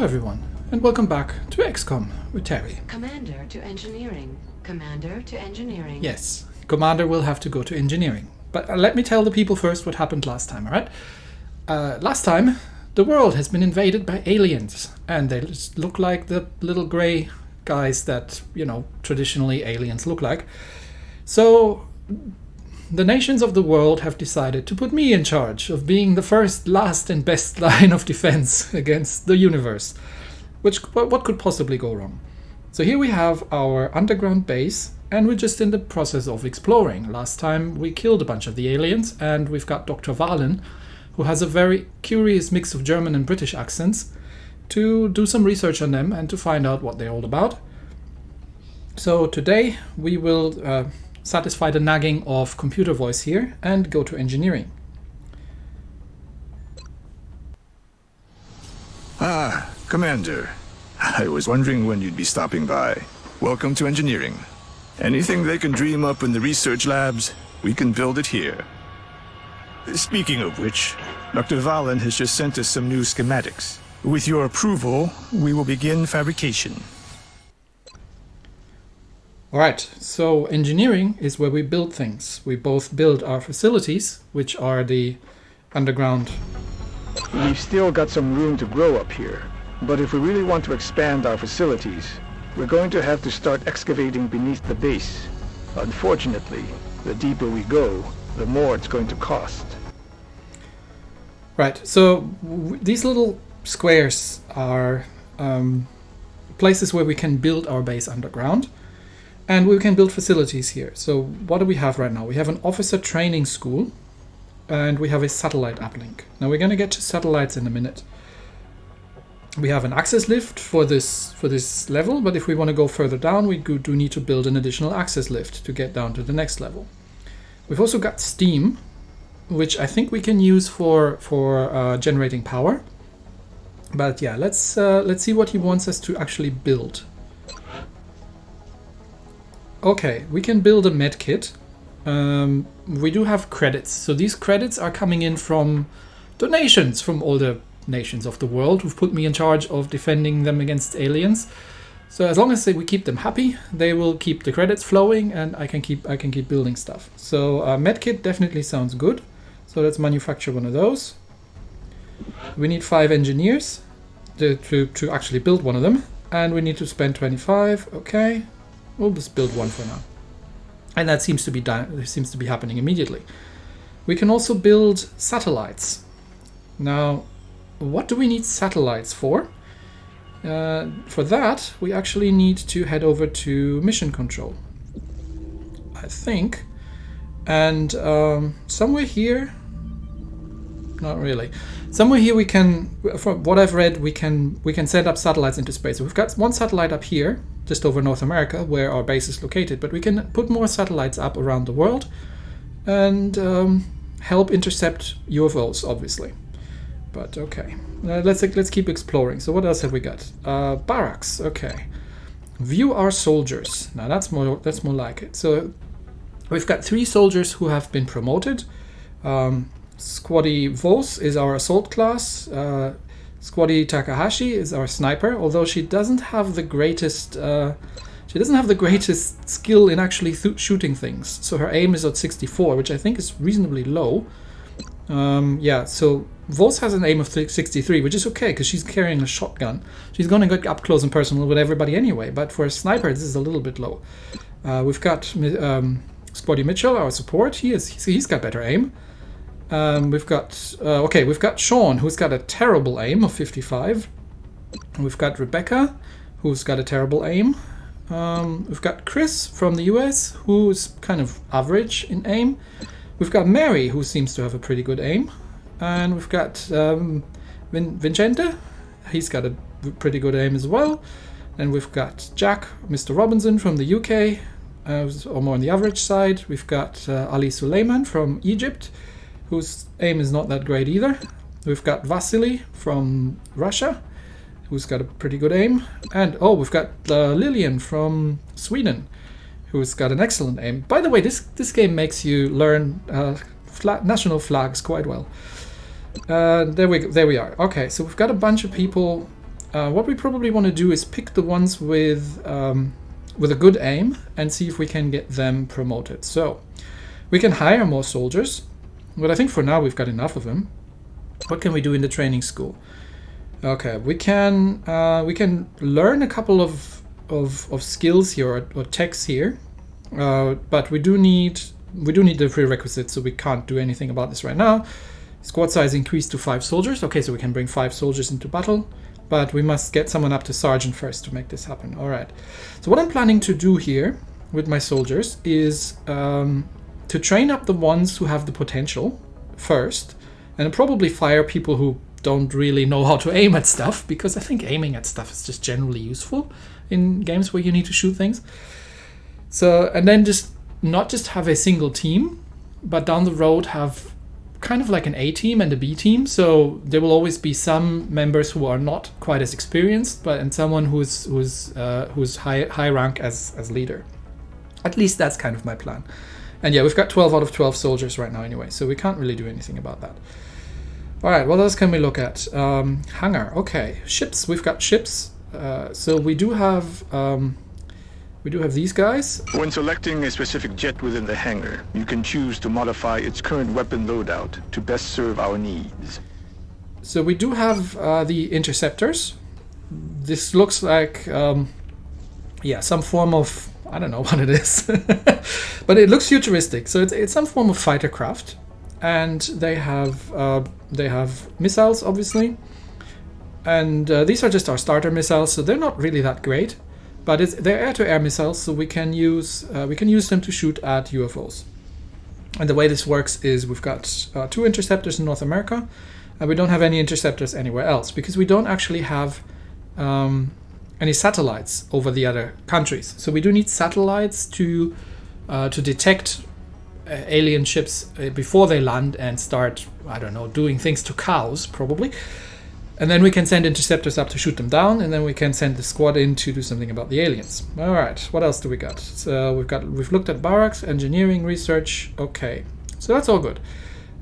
everyone, and welcome back to XCOM with Terry. Commander to engineering. Commander to engineering. Yes, Commander will have to go to engineering. But let me tell the people first what happened last time, alright? Last time, the world has been invaded by aliens, and they just look like the little grey guys that, you know, traditionally aliens look like. So the nations of the world have decided to put me in charge of being the first, last and best line of defense against the universe. What could possibly go wrong? So here we have our underground base, and we're just in the process of exploring. Last time we killed a bunch of the aliens, and we've got Dr. Valen, who has a very curious mix of German and British accents, to do some research on them and to find out what they're all about. So today we will satisfy the nagging of computer voice here and go to engineering. Ah, Commander. I was wondering when you'd be stopping by. Welcome to engineering. Anything they can dream up in the research labs, we can build it here. Speaking of which, Dr. Valen has just sent us some new schematics. With your approval, we will begin fabrication. Alright, so engineering is where we build things. We both build our facilities, which are the underground. We've still got some room to grow up here, but if we really want to expand our facilities, we're going to have to start excavating beneath the base. Unfortunately, the deeper we go, the more it's going to cost. Right, so these little squares are places where we can build our base underground. And we can build facilities here. So what do we have right now? We have an officer training school, and we have a satellite uplink. Now we're going to get to satellites in a minute. We have an access lift for this level, but if we want to go further down, we do need to build an additional access lift to get down to the next level. We've also got steam, which I think we can use for generating power. But yeah, let's see what he wants us to actually build. Okay, we can build a med kit. We do have credits. So these credits are coming in from donations from all the nations of the world who've put me in charge of defending them against aliens. So as long as we keep them happy, they will keep the credits flowing, and I can keep building stuff. So med kit definitely sounds good. So let's manufacture one of those. We need 5 engineers to actually build one of them, and we need to spend 25. Okay. We'll just build one for now. And that seems to be done. It seems to be happening immediately. We can also build satellites. Now, what do we need satellites for? For that, we actually need to head over to mission control, I think. And somewhere here, not really. Somewhere here we can, from what I've read, we can send up satellites into space. So we've got one satellite up here, just over North America, where our base is located, but we can put more satellites up around the world and help intercept UFOs, obviously. But okay, let's keep exploring. So what else have we got? Barracks. Okay, view our soldiers. Now that's more like it. So we've got 3 soldiers who have been promoted. Squaddy Vos is our assault class. Squaddy Takahashi is our sniper, although she doesn't have the greatest skill in actually shooting things. So her aim is at 64, which I think is reasonably low. Yeah, so Vos has an aim of 63, which is okay because she's carrying a shotgun. She's going to get up close and personal with everybody anyway, but for a sniper this is a little bit low. We've got Squaddy Mitchell, our support. He's got better aim. We've got Sean, who's got a terrible aim of 55. We've got Rebecca, who's got a terrible aim. We've got Chris from the US, who's kind of average in aim. We've got Mary, who seems to have a pretty good aim. And we've got Vincente, he's got a pretty good aim as well. And we've got Jack, Mr. Robinson from the UK, or more on the average side. We've got Ali Suleiman from Egypt, whose aim is not that great either. We've got Vasily from Russia, who's got a pretty good aim. And we've got Lillian from Sweden, who's got an excellent aim. By the way, this game makes you learn national flags quite well. There we are. Okay, so we've got a bunch of people what we probably want to do is pick the ones with a good aim and see if we can get them promoted. So we can hire more soldiers, but I think for now we've got enough of them. What can we do in the training school? Okay, we can learn a couple of skills here or techs here, but we do need the prerequisites, so we can't do anything about this right now. Squad size increased to 5 soldiers. Okay, so we can bring 5 soldiers into battle, but we must get someone up to sergeant first to make this happen. All right. So what I'm planning to do here with my soldiers is to train up the ones who have the potential first, and probably fire people who don't really know how to aim at stuff, because I think aiming at stuff is just generally useful in games where you need to shoot things. So, and then not just have a single team, but down the road have kind of like an A team and a B team. So there will always be some members who are not quite as experienced, and someone who's high rank as leader. At least that's kind of my plan. And yeah, we've got 12 out of 12 soldiers right now anyway, so we can't really do anything about that. All right, what else can we look at? Hangar. Okay, ships. We've got ships. So we do have these guys. When selecting a specific jet within the hangar, you can choose to modify its current weapon loadout to best serve our needs. So we do have the interceptors. This looks like, some form of, I don't know what it is, but it looks futuristic. So it's some form of fighter craft, and they have missiles, obviously, and these are just our starter missiles, so they're not really that great. But they're air-to-air missiles, so we can use them to shoot at UFOs. And the way this works is we've got 2 interceptors in North America, and we don't have any interceptors anywhere else, because we don't actually have any satellites over the other countries. So we do need satellites to detect alien ships before they land and start, I don't know, doing things to cows, probably. And then we can send interceptors up to shoot them down, and then we can send the squad in to do something about the aliens. All right, what else do we got? So we've looked at barracks, engineering, research. Okay, so that's all good.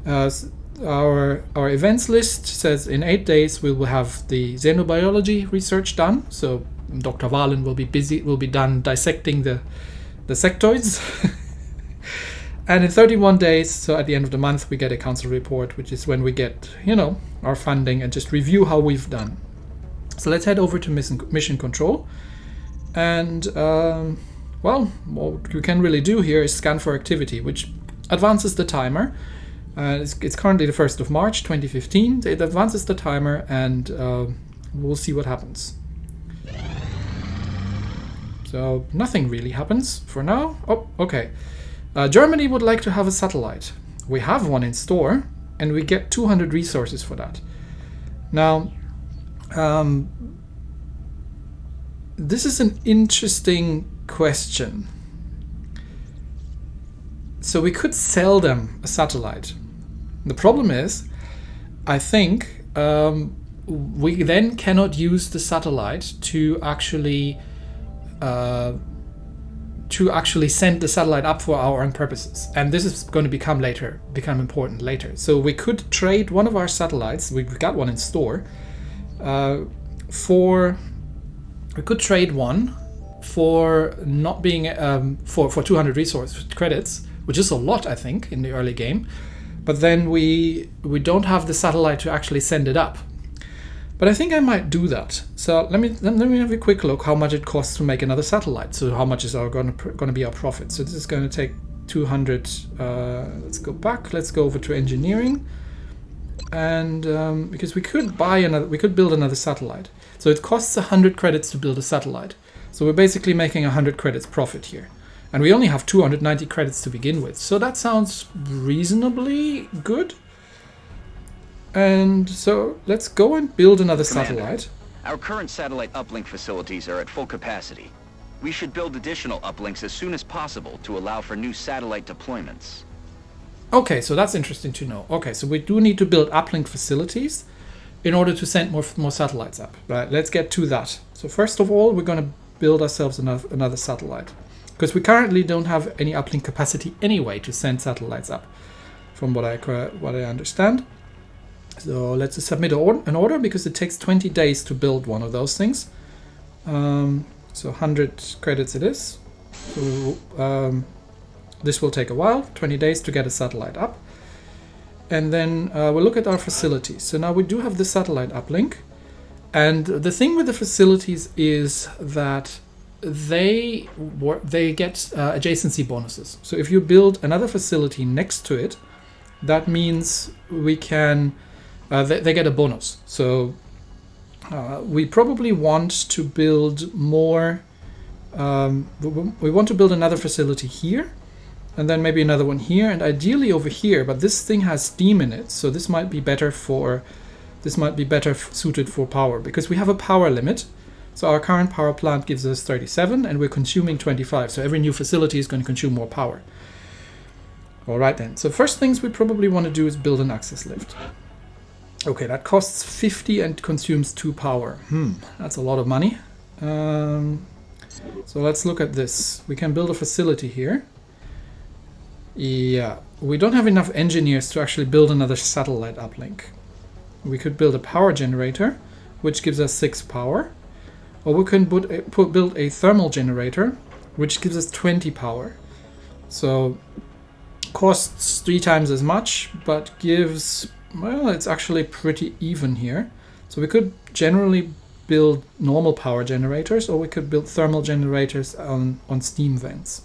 Our events list says in 8 days we will have the xenobiology research done. So Dr. Valen will be done dissecting the sectoids. And in 31 days, so at the end of the month, we get a council report, which is when we get, our funding and just review how we've done. So let's head over to mission control. And, what we can really do here is scan for activity, which advances the timer. It's currently the 1st of March, 2015. It advances the timer, and we'll see what happens. So nothing really happens for now. Oh, okay. Germany would like to have a satellite. We have one in store, and we get 200 resources for that. Now, this is an interesting question. So we could sell them a satellite. The problem is, I think we then cannot use the satellite to actually send the satellite up for our own purposes, and this is going to become important later. So we could trade one of our satellites. We've got one in store. We could trade one for not being for 200 resource credits, which is a lot, I think, in the early game. But then we don't have the satellite to actually send it up. But I think I might do that. So let me have a quick look how much it costs to make another satellite. So how much is going to be our profit? So this is going to take 200. Let's go back. Let's go over to engineering, and because we could build another satellite. So it costs 100 credits to build a satellite. So we're basically making 100 credits profit here, and we only have 290 credits to begin with. So that sounds reasonably good. And so let's go and build another satellite. Our current satellite uplink facilities are at full capacity. We should build additional uplinks as soon as possible to allow for new satellite deployments. Okay, so that's interesting to know. Okay, so we do need to build uplink facilities in order to send more satellites up. Right, let's get to that. So first of all, we're going to build ourselves another satellite, because we currently don't have any uplink capacity anyway to send satellites up, from what I understand. So let's submit an order because it takes 20 days to build one of those things. So 100 credits it is. So this will take a while, 20 days to get a satellite up. And then we'll look at our facilities. So now we do have the satellite uplink. And the thing with the facilities is that they get adjacency bonuses. So if you build another facility next to it, that means we can they get a bonus. So we probably want to build more. We want to build another facility here, and then maybe another one here, and ideally over here. But this thing has steam in it, so this might be better suited for power, because we have a power limit. So our current power plant gives us 37, and we're consuming 25. So every new facility is going to consume more power. All right then. So first things we probably want to do is build an access lift. Okay, that costs 50 and consumes 2 power. That's a lot of money. So let's look at this. We can build a facility here. Yeah, we don't have enough engineers to actually build another satellite uplink. We could build a power generator, which gives us 6 power. Or we can build a thermal generator, which gives us 20 power. So costs 3 times as much, but gives, well, it's actually pretty even here. So we could generally build normal power generators, or we could build thermal generators on steam vents.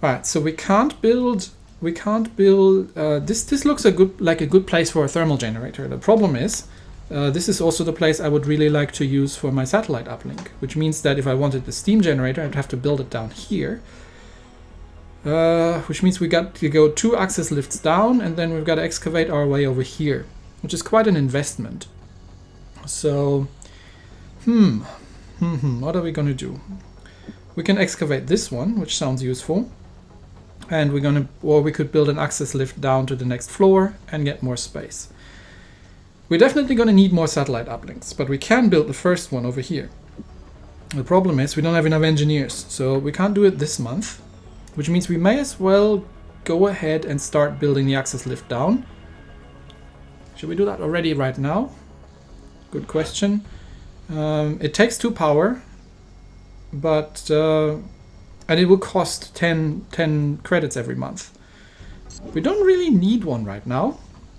Right, so we can't build this looks like a good place for a thermal generator. The problem is this is also the place I would really like to use for my satellite uplink, which means that if I wanted the steam generator, I'd have to build it down here. Which means we got to go 2 access lifts down, and then we've got to excavate our way over here, which is quite an investment. So, what are we going to do? We can excavate this one, which sounds useful. And we could build an access lift down to the next floor and get more space. We're definitely going to need more satellite uplinks, but we can build the first one over here. The problem is we don't have enough engineers, so we can't do it this month, which means we may as well go ahead and start building the access lift down. Should we do that already right now? Good question. It takes 2 power, but and it will cost 10 credits every month. We don't really need one right now,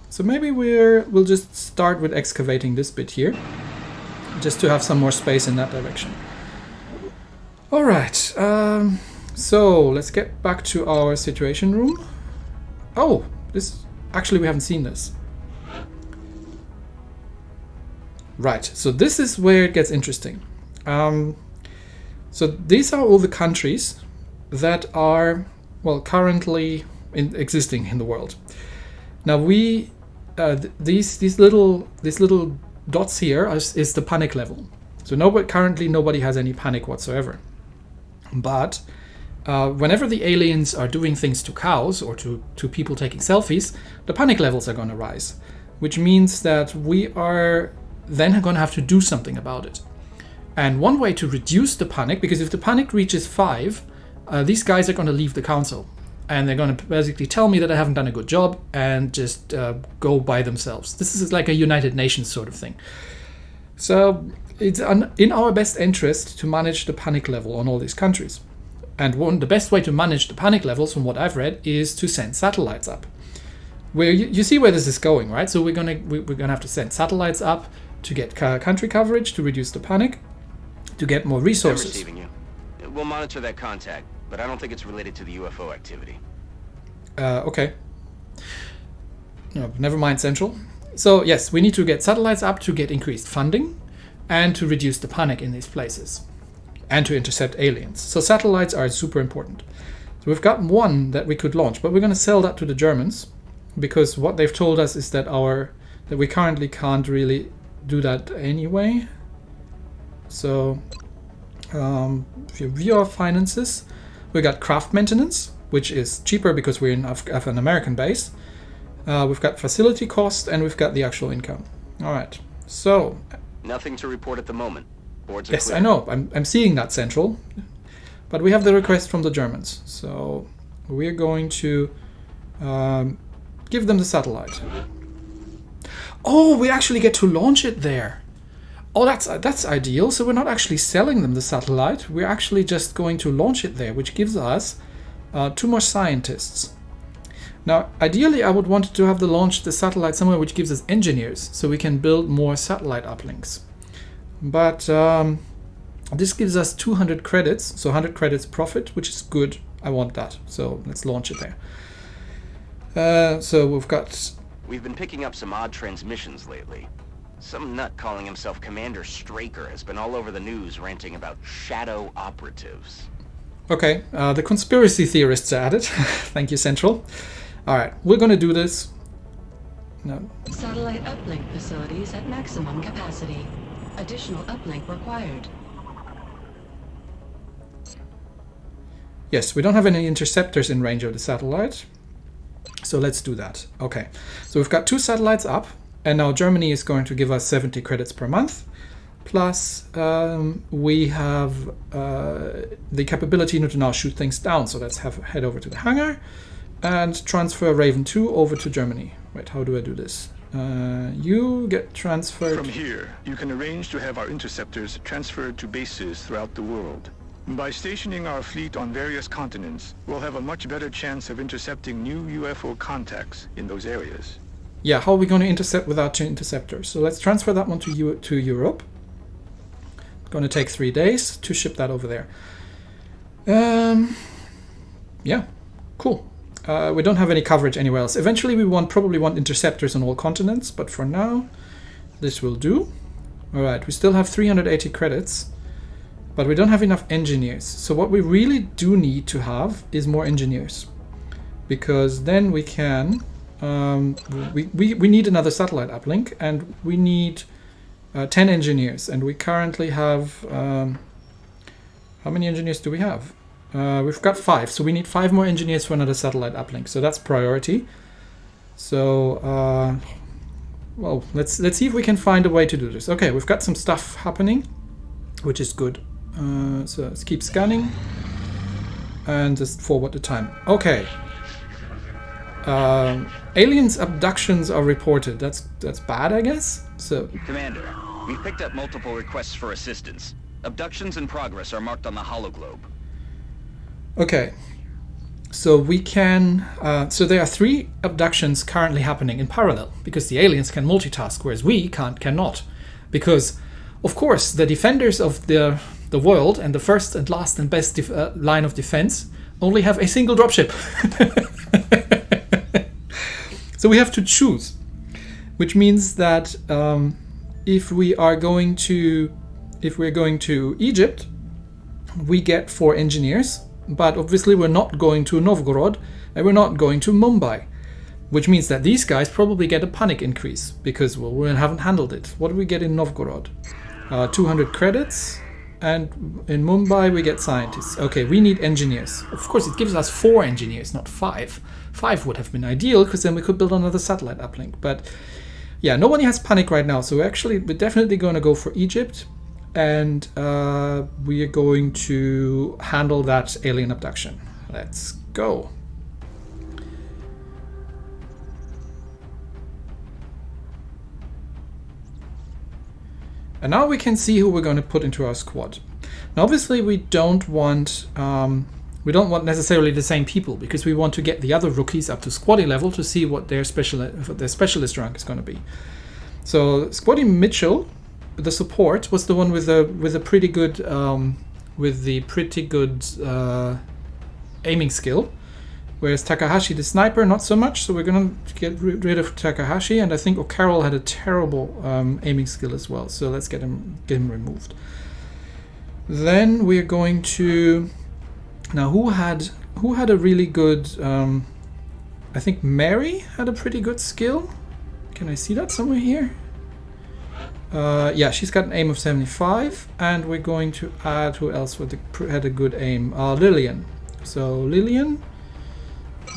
so maybe we'll just start with excavating this bit here, just to have some more space in that direction. All right, so let's get back to our situation room. Oh, actually we haven't seen this. Right, so this is where it gets interesting. So these are all the countries that are, well, currently existing in the world. Now these little dots here is the panic level. So currently nobody has any panic whatsoever. But whenever the aliens are doing things to cows or to people taking selfies, the panic levels are going to rise, which means that we are then going to have to do something about it. And one way to reduce the panic, because if the panic reaches 5, these guys are going to leave the council. And they're going to basically tell me that I haven't done a good job and just go by themselves. This is like a United Nations sort of thing. So it's in our best interest to manage the panic level on all these countries. And the best way to manage the panic levels, from what I've read, is to send satellites up. Where you see where this is going, right? So we're gonna have to send satellites up to get country coverage, to reduce the panic, to get more resources. I'm receiving you. We'll monitor that contact, but I don't think it's related to the UFO activity. Okay. No, never mind, Central. So yes, we need to get satellites up to get increased funding and to reduce the panic in these places and to intercept aliens. So satellites are super important. So we've got one that we could launch, but we're going to sell that to the Germans because what they've told us is that we currently can't really do that anyway. So if you view our finances, we got craft maintenance, which is cheaper because we're in an American base. We've got facility cost, and we've got the actual income. All right, so nothing to report at the moment. Boards are yes, clear. I know. I'm seeing that, Central, but we have the request from the Germans, so we're going to give them the satellite. Oh, we actually get to launch it there. Oh, that's ideal. So we're not actually selling them the satellite. We're actually just going to launch it there, which gives us 2 more scientists. Now, ideally, I would want to have the satellite somewhere which gives us engineers, so we can build more satellite uplinks. But this gives us 200 credits, so 100 credits profit, which is good. I want that, so let's launch it there. So We've been picking up some odd transmissions lately. Some nut calling himself Commander Straker has been all over the news ranting about shadow operatives. Okay, the conspiracy theorists are at it. Thank you, Central. All right, we're going to do this. No. Satellite uplink facilities at maximum capacity. Additional uplink required. Yes, we don't have any interceptors in range of the satellite. So let's do that. Okay, so we've got 2 satellites up, and now Germany is going to give us 70 credits per month. Plus, we have the capability to now shoot things down. So let's head over to the hangar and transfer Raven 2 over to Germany. Wait, how do I do this? You get transferred. From here, you can arrange to have our interceptors transferred to bases throughout the world. By stationing our fleet on various continents, we'll have a much better chance of intercepting new UFO contacts in those areas. Yeah, how are we going to intercept without 2 interceptors? So let's transfer that one to Europe. It's going to take 3 days to ship that over there. Yeah, cool. We don't have any coverage anywhere else. Eventually we probably want interceptors on all continents, but for now, this will do. Alright, we still have 380 credits, but we don't have enough engineers. So what we really do need to have is more engineers. Because then we can... we need another satellite uplink, and we need 10 engineers. And we currently have... how many engineers do we have? We've got 5, so we need 5 more engineers for another satellite uplink. So that's priority. So, well, let's see if we can find a way to do this. Okay, we've got some stuff happening, which is good. So let's keep scanning and just forward the time. Okay. Aliens abductions are reported. That's bad, I guess. So, Commander, we've picked up multiple requests for assistance. Abductions in progress are marked on the hologlobe. okay. So we can. So there are 3 abductions currently happening in parallel because the aliens can multitask, whereas we cannot. Because, of course, the defenders of the world and the first and last and best line of defense only have a single dropship. So we have to choose, which means that if we're going to Egypt, we get 4 engineers, but obviously we're not going to Novgorod and we're not going to Mumbai, which means that these guys probably get a panic increase because, well, we haven't handled it. What do we get in Novgorod? 200 credits. And in Mumbai, we get scientists. Okay, we need engineers. Of course, it gives us 4 engineers, not 5. 5 would have been ideal, because then we could build another satellite uplink. But yeah, nobody has panic right now. So we're definitely going to go for Egypt. And we are going to handle that alien abduction. Let's go. And now we can see who we're going to put into our squad. Now, obviously, we don't want necessarily the same people, because we want to get the other rookies up to squaddy level to see what their specialist rank is going to be. So, Squaddy Mitchell, the support, was the one with the pretty good aiming skill. Whereas Takahashi, the sniper, not so much. So we're going to get rid of Takahashi, and I think O'Carroll had a terrible aiming skill as well. So let's get him removed. Then we're going to now who had a really good. I think Mary had a pretty good skill. Can I see that somewhere here? Yeah, she's got an aim of 75, and we're going to add who else had a good aim. Lillian. So Lillian.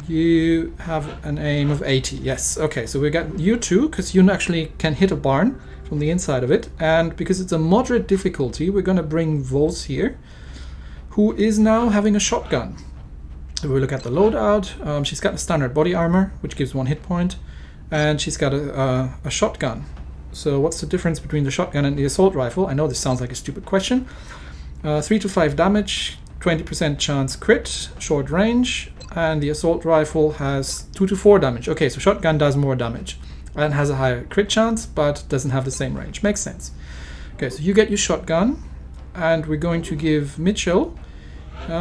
You have an aim of 80. Yes. Okay, so we got you 2, because you actually can hit a barn from the inside of it. And because it's a moderate difficulty, we're going to bring Vos here, who is now having a shotgun. If we look at the loadout, she's got a standard body armor, which gives 1 hit point. and she's got a shotgun. So what's the difference between the shotgun and the assault rifle? I know this sounds like a stupid question. 3 to 5 damage, 20% chance crit, short range, and the assault rifle has 2 to 4 damage. Okay, so shotgun does more damage and has a higher crit chance, but doesn't have the same range. Makes sense. Okay, so you get your shotgun, and we're going to give Mitchell,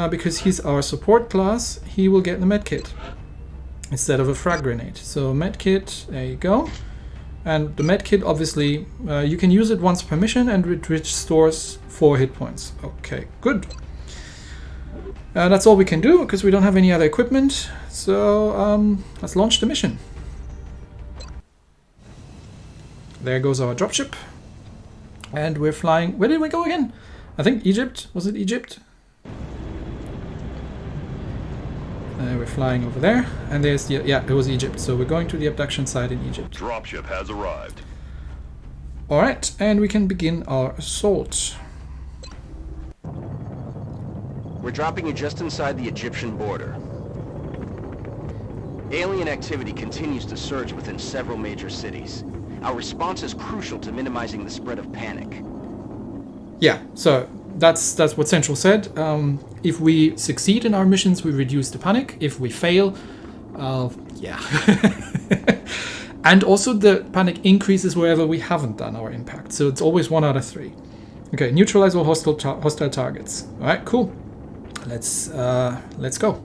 because he's our support class, he will get the medkit instead of a frag grenade. So medkit, there you go. And the medkit, obviously, you can use it once per mission, and it restores 4 hit points. Okay, good. That's all we can do, because we don't have any other equipment. So let's launch the mission. There goes our dropship. And we're flying... Where did we go again? I think Egypt. Was it Egypt? We're flying over there, and there's the... Yeah, it was Egypt. So we're going to the abduction site in Egypt. Dropship has arrived. Alright, and we can begin our assault. We're dropping you just inside the Egyptian border. Alien activity continues to surge within several major cities. Our response is crucial to minimizing the spread of panic. Yeah, so that's what Central said. If we succeed in our missions, we reduce the panic. If we fail, yeah. And also the panic increases wherever we haven't done our impact. So it's always 1 out of 3. Okay, neutralize all hostile targets. All right, cool. Let's go.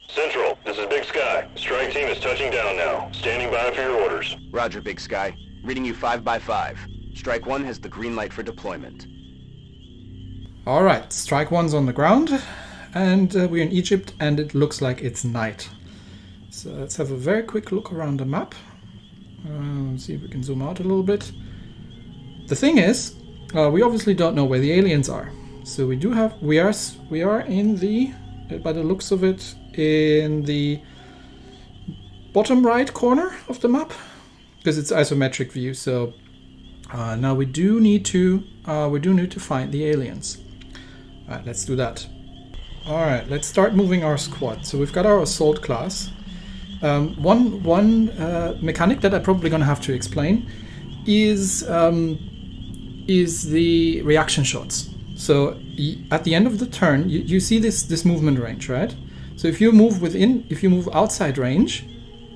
Central, this is Big Sky. Strike team is touching down now. Standing by for your orders. Roger, Big Sky. Reading you 5 by 5. Strike 1 has the green light for deployment. All right, Strike 1's on the ground, and we're in Egypt, and it looks like it's night. So let's have a very quick look around the map. See if we can zoom out a little bit. The thing is, we obviously don't know where the aliens are. So we are in the, by the looks of it, in the bottom right corner of the map, because it's isometric view. So now we do need to find the aliens. All right, let's do that. All right, let's start moving our squad. So we've got our assault class. One mechanic that I'm probably going to have to explain is the reaction shots. So at the end of the turn, you see this movement range, right? So if you move outside range,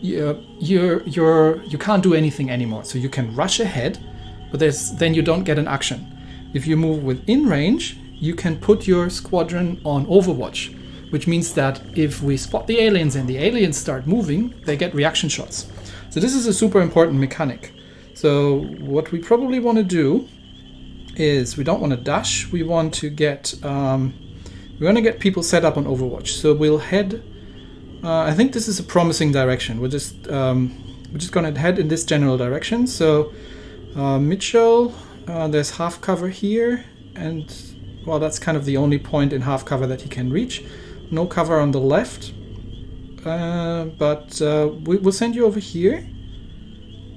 you can't do anything anymore. So you can rush ahead, but then you don't get an action. If you move within range, you can put your squadron on Overwatch, which means that if we spot the aliens and the aliens start moving, they get reaction shots. So this is a super important mechanic. So what we probably want to do is we don't want to dash. We want to get people set up on Overwatch. So we'll head. I think this is a promising direction. We're just going to head in this general direction. So Mitchell, there's half cover here, and well, that's kind of the only point in half cover that he can reach. No cover on the left, but we'll send you over here.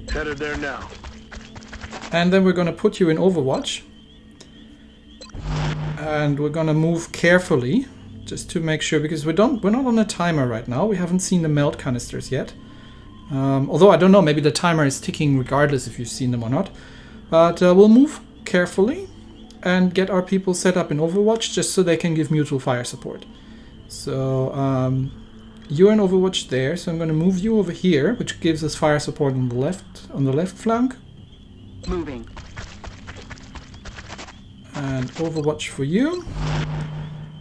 Headed there now. And then we're going to put you in Overwatch. And we're going to move carefully, just to make sure, because we're not on a timer right now. We haven't seen the melt canisters yet. Although I don't know, maybe the timer is ticking regardless if you've seen them or not. But we'll move carefully and get our people set up in Overwatch just so they can give mutual fire support. So you're in Overwatch there, so I'm going to move you over here, which gives us fire support on the left flank. Moving. And Overwatch for you.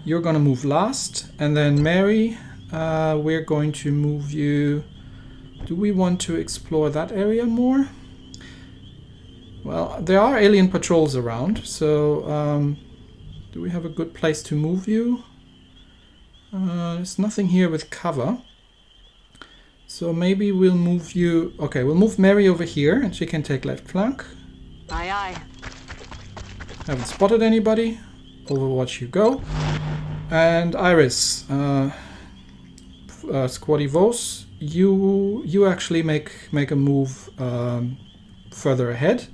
You're going to move last, and then Mary, we're going to move you. Do we want to explore that area more? Well, there are alien patrols around, so do we have a good place to move you? There's nothing here with cover. So maybe we'll move you... Okay, we'll move Mary over here, and she can take left flank. Aye, aye. Haven't spotted anybody. Overwatch you go. And Iris, Squaddy Vos, you actually make a move further ahead.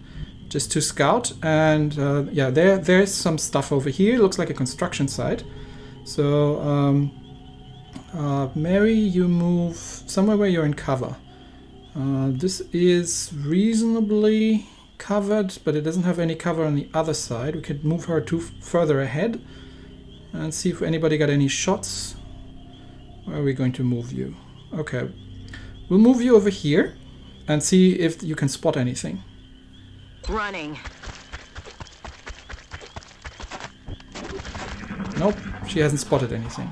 just to scout. And yeah, there's some stuff over here. Looks like a construction site. So Mary, you move somewhere where you're in cover. This is reasonably covered, but it doesn't have any cover on the other side. We could move her further ahead and see if anybody got any shots. Where are we going to move you? Okay, we'll move you over here and see if you can spot anything. Running. Nope, she hasn't spotted anything.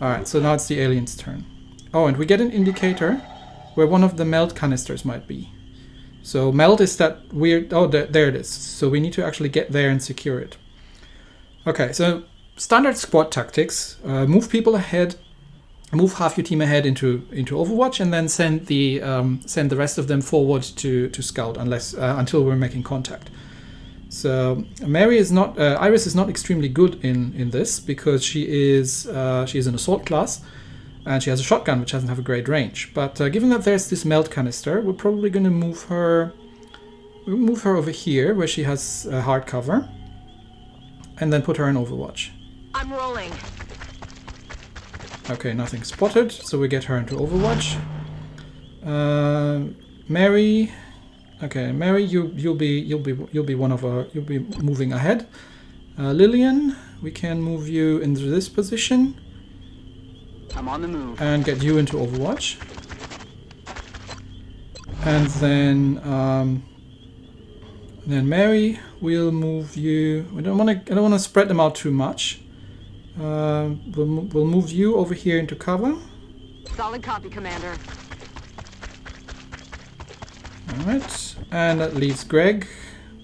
Alright, so now it's the alien's turn. Oh, and we get an indicator where one of the melt canisters might be. So melt is that weird... Oh, there it is. So we need to actually get there and secure it. Okay, so standard squad tactics. Move people ahead. Move half your team ahead into Overwatch, and then send the rest of them forward to scout until we're making contact. So Iris is not extremely good in this because she is an assault class, and she has a shotgun which doesn't have a great range. But given that there's this melt canister, we're probably going to move her. We'll move her over here where she has hard cover, and then put her in Overwatch. I'm rolling. Okay, nothing spotted, so we get her into Overwatch. Mary, okay, Mary, you'll be one of our. You'll be moving ahead. Lillian, we can move you into this position. I'm on the move. And get you into Overwatch. And then Mary, we'll move you. I don't want to spread them out too much. We'll move you over here into cover. Solid copy, Commander. Alright, and that leaves Greg.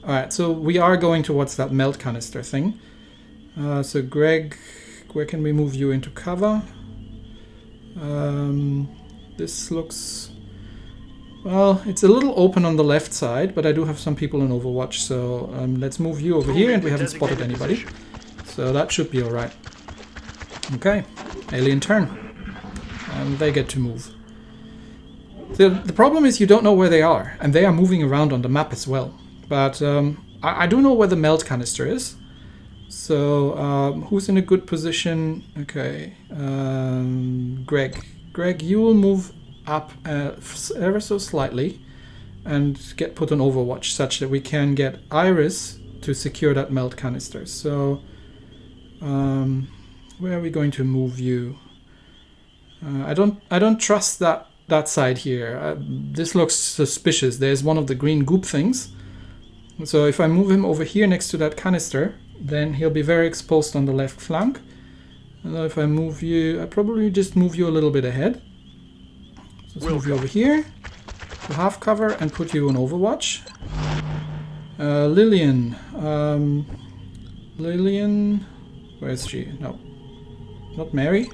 Alright, so we are going towards that melt canister thing. So Greg, where can we move you into cover? This looks... Well, it's a little open on the left side, but I do have some people in Overwatch, so let's move you over here, and we haven't spotted anybody. So that should be alright. Okay, alien turn. And they get to move. The problem is you don't know where they are, and they are moving around on the map as well. But I do know where the melt canister is. So who's in a good position? Okay, Greg. Greg, you will move up ever so slightly and get put on Overwatch such that we can get Iris to secure that melt canister. So where are we going to move you? I don't trust that side here. This looks suspicious. There's one of the green goop things. So if I move him over here next to that canister, then he'll be very exposed on the left flank. And if I move you, I probably just move you a little bit ahead. So let's move you over here to half cover and put you on Overwatch. Lillian. Lillian, where is she? No, not Mary.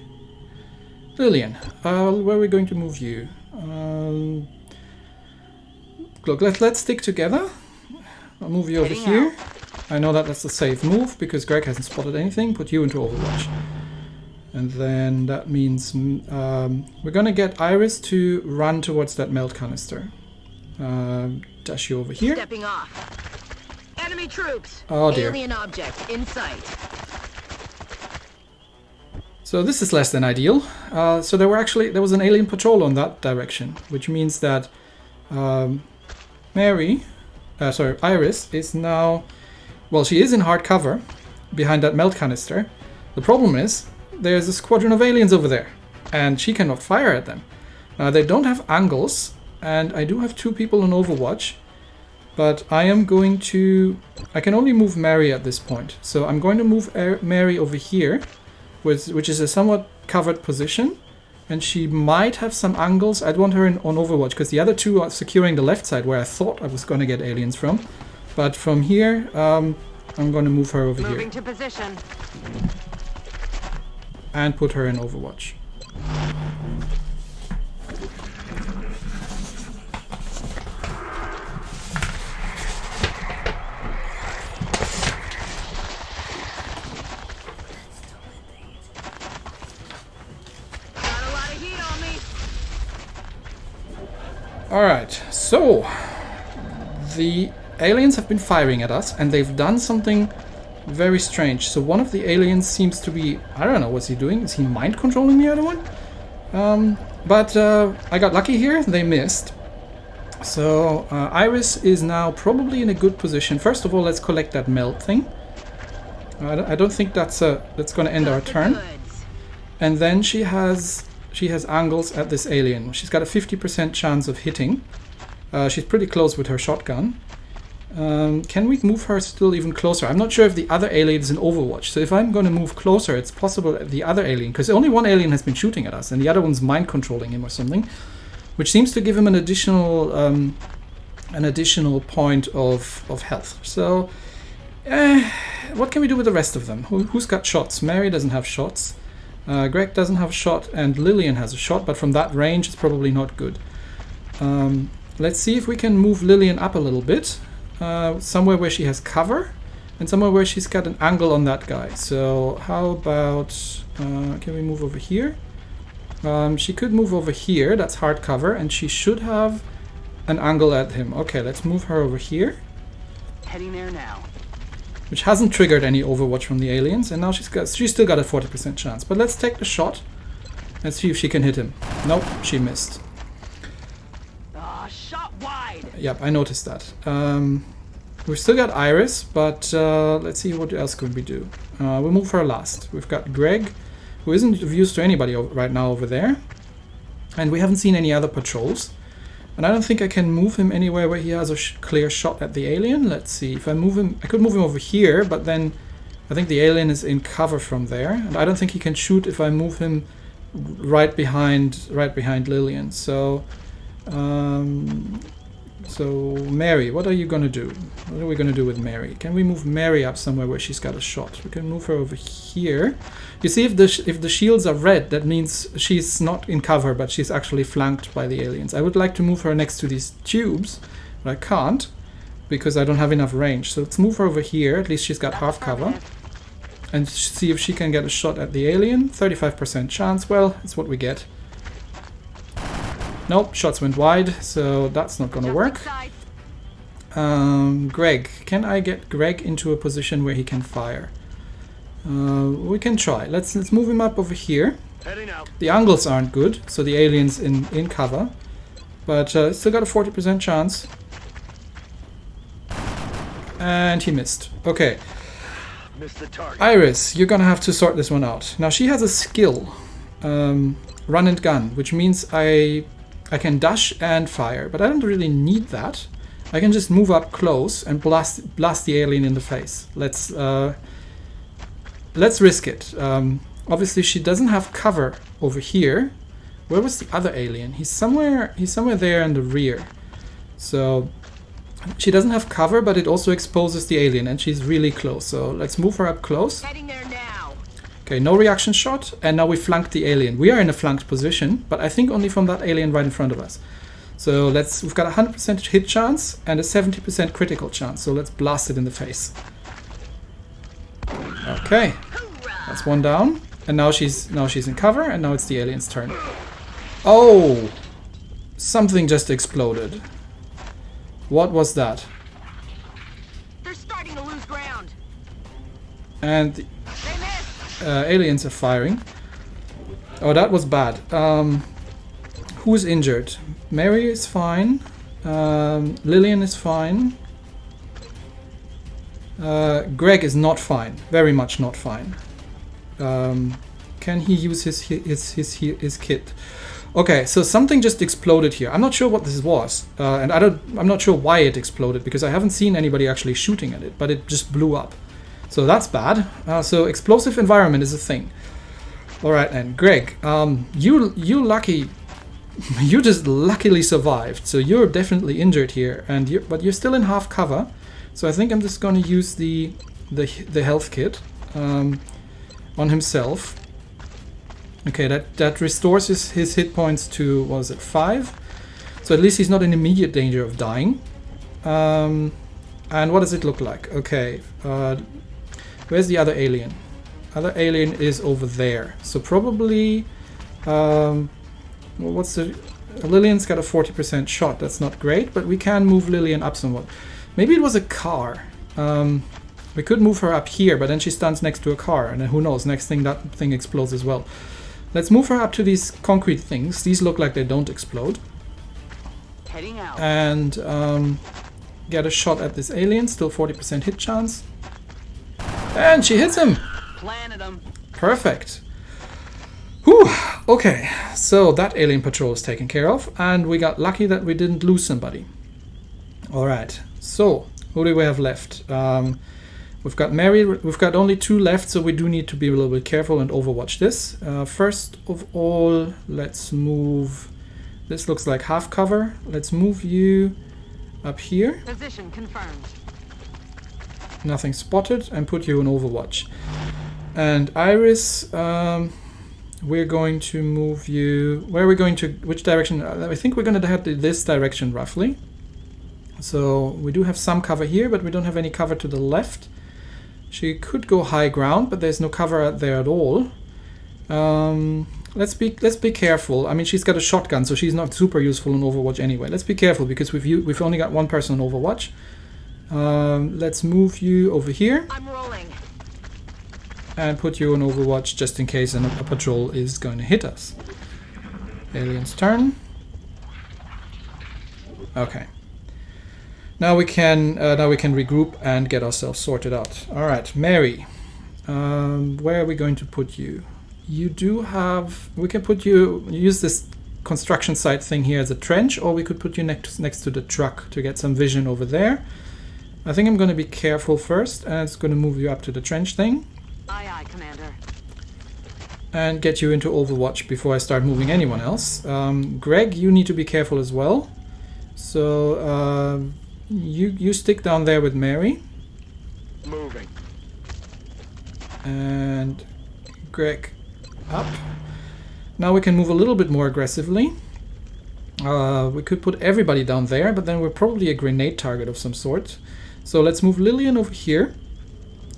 Lillian, where are we going to move you? Look, let's stick together. I'll move you over here. I know that's a safe move because Greg hasn't spotted anything. Put you into Overwatch. And then that means we're going to get Iris to run towards that melt canister. Dash you over here. Stepping off. Enemy troops. Oh dear. Alien object in sight. So this is less than ideal. So there was an alien patrol on that direction, which means that Iris is now, well, she is in hard cover behind that melt canister. The problem is there's a squadron of aliens over there, and she cannot fire at them. They don't have angles, and I do have 2 people on Overwatch, but I can only move Mary at this point. So I'm going to move Mary over here, which is a somewhat covered position, and she might have some angles. I'd want her on Overwatch because the other 2 are securing the left side where I thought I was going to get aliens from. But from here, I'm going to move her over here. Moving to position. And put her in Overwatch. Alright, so the aliens have been firing at us, and they've done something very strange. So one of the aliens seems to be, I don't know, what's he doing? Is he mind controlling the other one? But I got lucky here, they missed. So Iris is now probably in a good position. First of all, let's collect that melt thing. I don't think that's going to end our turn. And then she has angles at this alien. She's got a 50% chance of hitting. She's pretty close with her shotgun. Can we move her still even closer? I'm not sure if the other alien is in Overwatch. So if I'm going to move closer, it's possible that the other alien, because only one alien has been shooting at us, and the other one's mind controlling him or something, which seems to give him an additional point of health. So what can we do with the rest of them? Who's got shots? Mary doesn't have shots. Greg doesn't have a shot, and Lillian has a shot, but from that range it's probably not good. Let's see if we can move Lillian up a little bit. Somewhere where she has cover, and somewhere where she's got an angle on that guy. So how about, can we move over here? She could move over here, that's hard cover, and she should have an angle at him. Okay, let's move her over here. Heading there now. Which hasn't triggered any Overwatch from the aliens, and now she's still got a 40% chance. But let's take the shot. Let's see if she can hit him. Nope, she missed. Shot wide. Yep, I noticed that. We've still got Iris, but let's see what else could we do. We'll move her last. We've got Greg, who isn't of use to anybody right now over there. And we haven't seen any other patrols. And I don't think I can move him anywhere where he has a clear shot at the alien. Let's see. If I move him, I could move him over here, but then I think the alien is in cover from there. And I don't think he can shoot if I move him right behind Lillian. So Mary, what are you gonna do? What are we gonna do with Mary? Can we move Mary up somewhere where she's got a shot? We can move her over here. You see, if the shields are red, that means she's not in cover, but she's actually flanked by the aliens. I would like to move her next to these tubes, but I can't because I don't have enough range. So let's move her over here. At least she's got half cover. And see if she can get a shot at the alien. 35% chance. Well, it's what we get. Nope, shots went wide, so that's not gonna work. Greg, can I get Greg into a position where he can fire? We can try. Let's move him up over here. The angles aren't good, so the alien's in cover, but still got a 40% chance. And he missed. Okay. Iris, you're gonna have to sort this one out. Now she has a skill, run and gun, which means I can dash and fire, but I don't really need that. I can just move up close and blast the alien in the face. Let's risk it. Obviously she doesn't have cover over here. Where was the other alien? He's somewhere there in the rear. So she doesn't have cover, but it also exposes the alien, and she's really close. So let's move her up close. Heading there now. Okay, no reaction shot, and now we flanked the alien. We are in a flanked position, but I think only from that alien right in front of us. So we've got a 100% hit chance and a 70% critical chance. So let's blast it in the face. Okay, that's one down, and now she's in cover, and now it's the alien's turn. Oh, something just exploded. What was that? They're starting to lose ground. And They missed. aliens are firing. Oh, that was bad. Who's injured? Mary is fine. Lillian is fine. Greg is not fine. Very much not fine. Can he use his kit? Okay, so something just exploded here. I'm not sure what this was, and I'm not sure why it exploded because I haven't seen anybody actually shooting at it, but it just blew up. So that's bad. So explosive environment is a thing. All right, and Greg, you lucky. You just luckily survived, so you're definitely injured here, but you're still in half cover. So I think I'm just going to use the health kit on himself. Okay, that restores his hit points to, what was it, 5? So at least he's not in immediate danger of dying. And what does it look like? Okay, where's the other alien? Other alien is over there. So probably, what's the Lillian's got a 40% shot. That's not great, but we can move Lillian up somewhat. Maybe it was a car. We could move her up here, but then she stands next to a car, and then who knows, next thing that thing explodes as well. Let's move her up to these concrete things. These look like they don't explode. Heading out. And get a shot at this alien, still 40% hit chance. And she hits him! Planted them. Perfect. Whew, okay, so that alien patrol is taken care of, and we got lucky that we didn't lose somebody. Alright, so who do we have left? We've got Mary, we've got only 2 left, so we do need to be a little bit careful and overwatch this. First of all, let's move, this looks like half cover. Let's move you up here. Position confirmed. Nothing spotted, and put you in overwatch. And Iris, we're going to move you, where are we going to, which direction? I think we're going to head this direction roughly. So we do have some cover here, but we don't have any cover to the left. She could go high ground, but there's no cover out there at all. Let's be careful. I mean, she's got a shotgun, so she's not super useful in Overwatch anyway. Let's be careful because we've only got 1 person in Overwatch. Let's move you over here. I'm rolling. And put you on Overwatch just in case a patrol is going to hit us. Alien's turn. Okay. Now we can regroup and get ourselves sorted out. All right, Mary. Where are we going to put you? You do have. We can put you. Use this construction site thing here as a trench, or we could put you next to the truck to get some vision over there. I think I'm going to be careful first, and it's going to move you up to the trench thing. Aye, aye, Commander. And get you into Overwatch before I start moving anyone else. Greg, you need to be careful as well. So you stick down there with Mary. Moving. And Greg up. Now we can move a little bit more aggressively. We could put everybody down there, but then we're probably a grenade target of some sort. So let's move Lillian over here.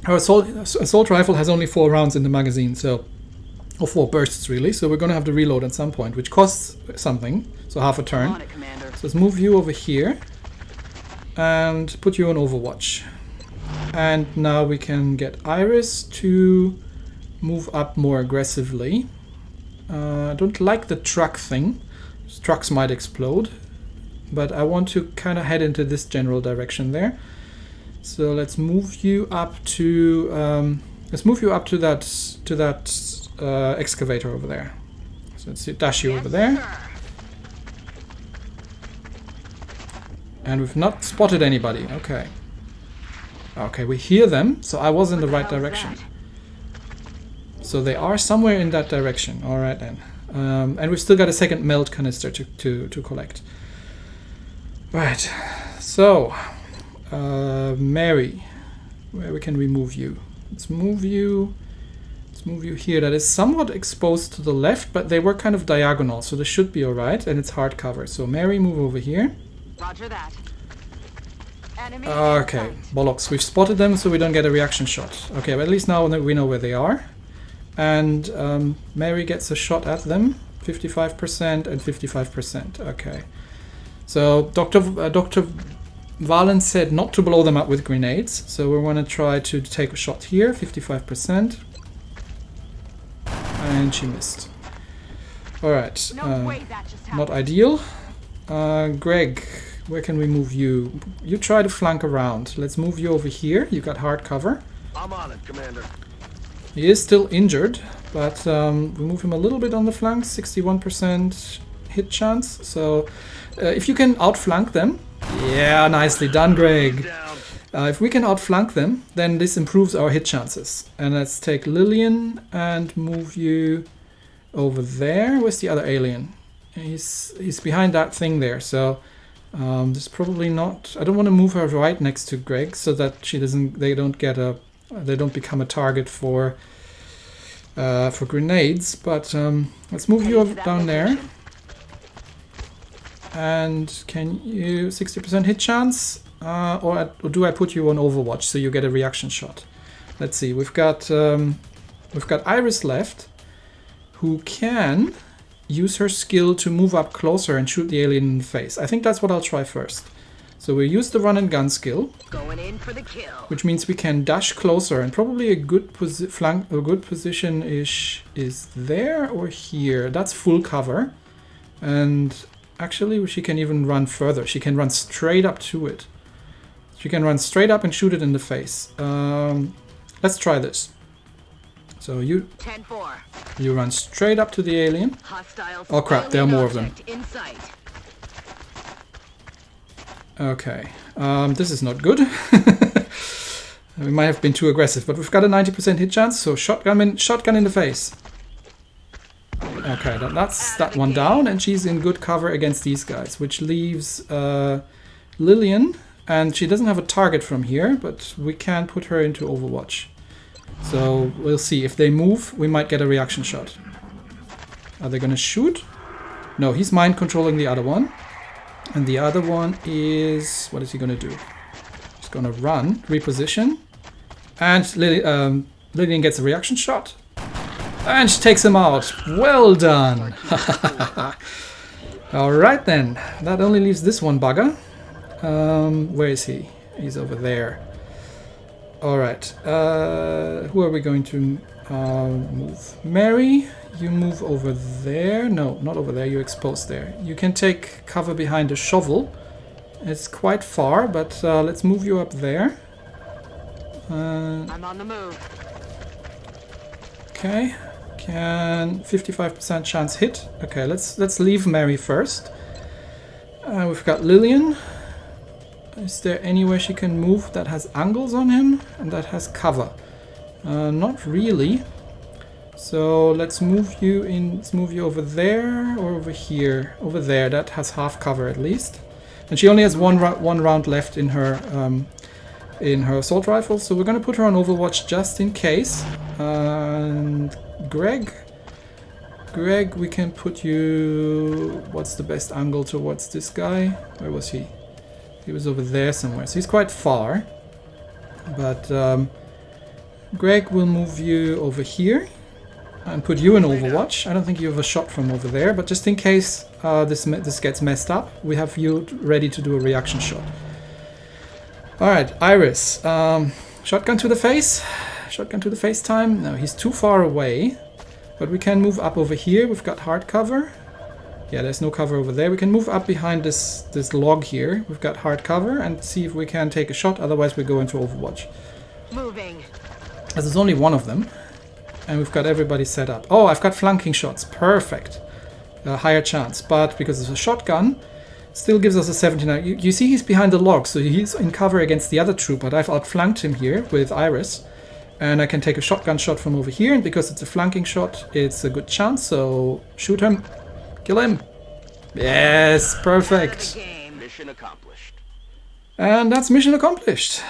Our assault rifle has only 4 rounds in the magazine, so, or 4 bursts really, so we're going to have to reload at some point, which costs something, so half a turn. On it, Commander. So let's move you over here and put you on Overwatch. And now we can get Iris to move up more aggressively. I don't like the truck thing. Trucks might explode, but I want to kind of head into this general direction there. So let's move you up to that excavator over there. So let's dash you over there. Sir. And we've not spotted anybody. Okay. Okay, we hear them, so I was in the right direction. So they are somewhere in that direction. All right then. And we've still got a second melt canister to collect. Right. So, Mary, where can we move you? Let's move you here. That is somewhat exposed to the left, but they were kind of diagonal, so this should be all right. And it's hard cover. So Mary, move over here. Roger that. Enemy Okay, in sight. bollocks. We've spotted them, so we don't get a reaction shot. Okay, but at least now we know where they are. And Mary gets a shot at them. 55% and 55%. Okay. So Dr. Valens said not to blow them up with grenades. So we're going to try to take a shot here. 55%. And she missed. Alright. No way that just happened. Not ideal. Greg, where can we move you? You try to flank around. Let's move you over here. You got hard cover. I'm on it, Commander. He is still injured, but we move him a little bit on the flank. 61% hit chance. So if you can outflank them, yeah, nicely done, Greg. If we can outflank them, then this improves our hit chances. And let's take Lillian and move you over there. Where's the other alien? He's behind that thing there. So there's probably not. I don't want to move her right next to Greg so that she doesn't. They don't become a target for grenades. But let's move you over down there. And can you 60% hit chance? Or do I put you on Overwatch so you get a reaction shot? Let's see. We've got Iris left, who can use her skill to move up closer and shoot the alien in the face. I think that's what I'll try first. So we'll use the run and gun skill, Going in for the kill. which means we can dash closer, and probably a good position is there or here. That's full cover. And actually she can even run further. She can run straight up to it. She can run straight up and shoot it in the face. Let's try this. So you 10-4. you run straight up to the alien. Hostiles. Oh crap, there are more of them. object in sight. Okay, this is not good. We might have been too aggressive, but we've got a 90% hit chance, so shotgun in the face. Okay, that's that one down, and she's in good cover against these guys, which leaves Lillian, and she doesn't have a target from here, but we can put her into Overwatch. So we'll see. If they move, we might get a reaction shot. Are they gonna shoot? No, he's mind controlling the other one. And the other one is... what is he gonna do? He's gonna run, reposition. And Lillian gets a reaction shot. And she takes him out. Well done. Alright then. That only leaves this one bugger. Where is he? He's over there. Alright. Who are we going to move? Mary, you move over there. No, not over there. You're exposed there. You can take cover behind a shovel. It's quite far, but let's move you up there. I'm on the move. Okay. Can 55% chance hit. Okay, let's leave Mary first. We've got Lillian. Is there anywhere she can move that has angles on him and that has cover? Not really. So let's move you in. Let's move you over there or over here. Over there. That has half cover at least. And she only has one round left in her assault rifle. So we're gonna put her on Overwatch just in case. And Greg, we can put you. What's the best angle towards this guy? Where was he? He was over there somewhere, so he's quite far. But Greg will move you over here and put you in Overwatch. I don't think you have a shot from over there, but just in case this gets messed up, we have you ready to do a reaction shot. Alright, Iris. Shotgun to the face. Shotgun to the face time. No, he's too far away. But we can move up over here. We've got hard cover. Yeah, there's no cover over there. We can move up behind this log here. We've got hard cover and see if we can take a shot. Otherwise, we go into Overwatch. Moving. As there's only one of them. And we've got everybody set up. Oh, I've got flanking shots. Perfect. Higher chance. But because it's a shotgun, still gives us a 79. You see he's behind the log, so he's in cover against the other troop. But I've outflanked him here with Iris. And I can take a shotgun shot from over here. And because it's a flanking shot, it's a good chance. So shoot him. Kill him. Yes, perfect. Mission accomplished. And that's mission accomplished.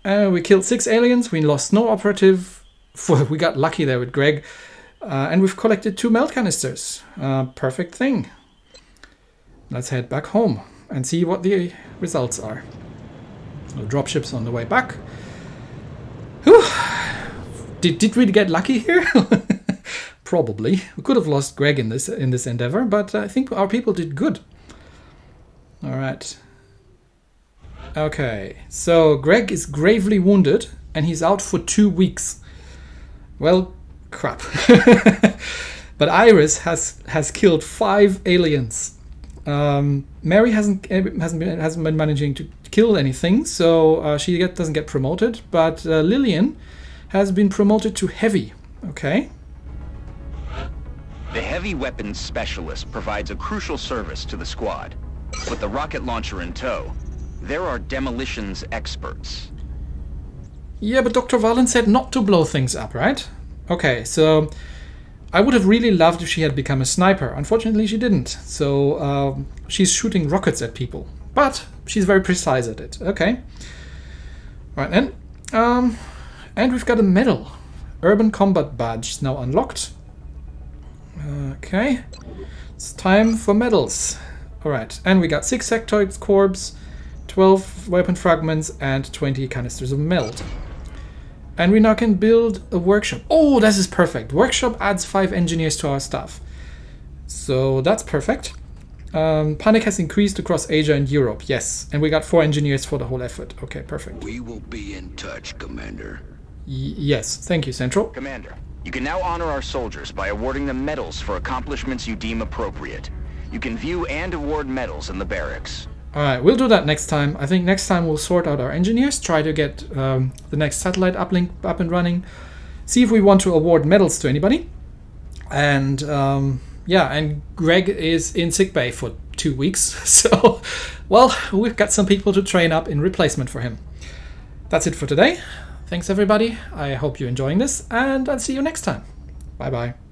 We killed 6 aliens. We lost no operative. We got lucky there with Greg. And we've collected 2 melt canisters. Perfect thing. Let's head back home and see what the results are. So dropships on the way back. Whew. Did we get lucky here? Probably. We could have lost Greg in this endeavor, but I think our people did good. All right. Okay, so Greg is gravely wounded, and he's out for 2 weeks. Well, crap. But Iris has killed 5 aliens. Mary hasn't been managing to kill anything, so she doesn't get promoted. But Lillian has been promoted to heavy. Okay. The heavy weapons specialist provides a crucial service to the squad. With the rocket launcher in tow, there are demolitions experts. Yeah, but Dr. Valen said not to blow things up, right? Okay, so I would have really loved if she had become a sniper. Unfortunately, she didn't. So she's shooting rockets at people. But she's very precise at it. Okay. Right then. And we've got a medal. Urban Combat Badge is now unlocked. Okay. It's time for medals. Alright. And we got 6 sectoid corps, 12 weapon fragments, and 20 canisters of meld. And we now can build a workshop. Oh, this is perfect. Workshop adds 5 engineers to our staff. So that's perfect. Panic has increased across Asia and Europe. Yes, and we got 4 engineers for the whole effort. Okay, perfect. We will be in touch, Commander. Yes, thank you, Central. Commander, you can now honor our soldiers by awarding them medals for accomplishments you deem appropriate. You can view and award medals in the barracks. Alright, we'll do that next time. I think next time we'll sort out our engineers, try to get the next satellite uplink up and running, see if we want to award medals to anybody. And yeah, and Greg is in sickbay for 2 weeks, so, well, we've got some people to train up in replacement for him. That's it for today. Thanks everybody, I hope you're enjoying this, and I'll see you next time. Bye bye.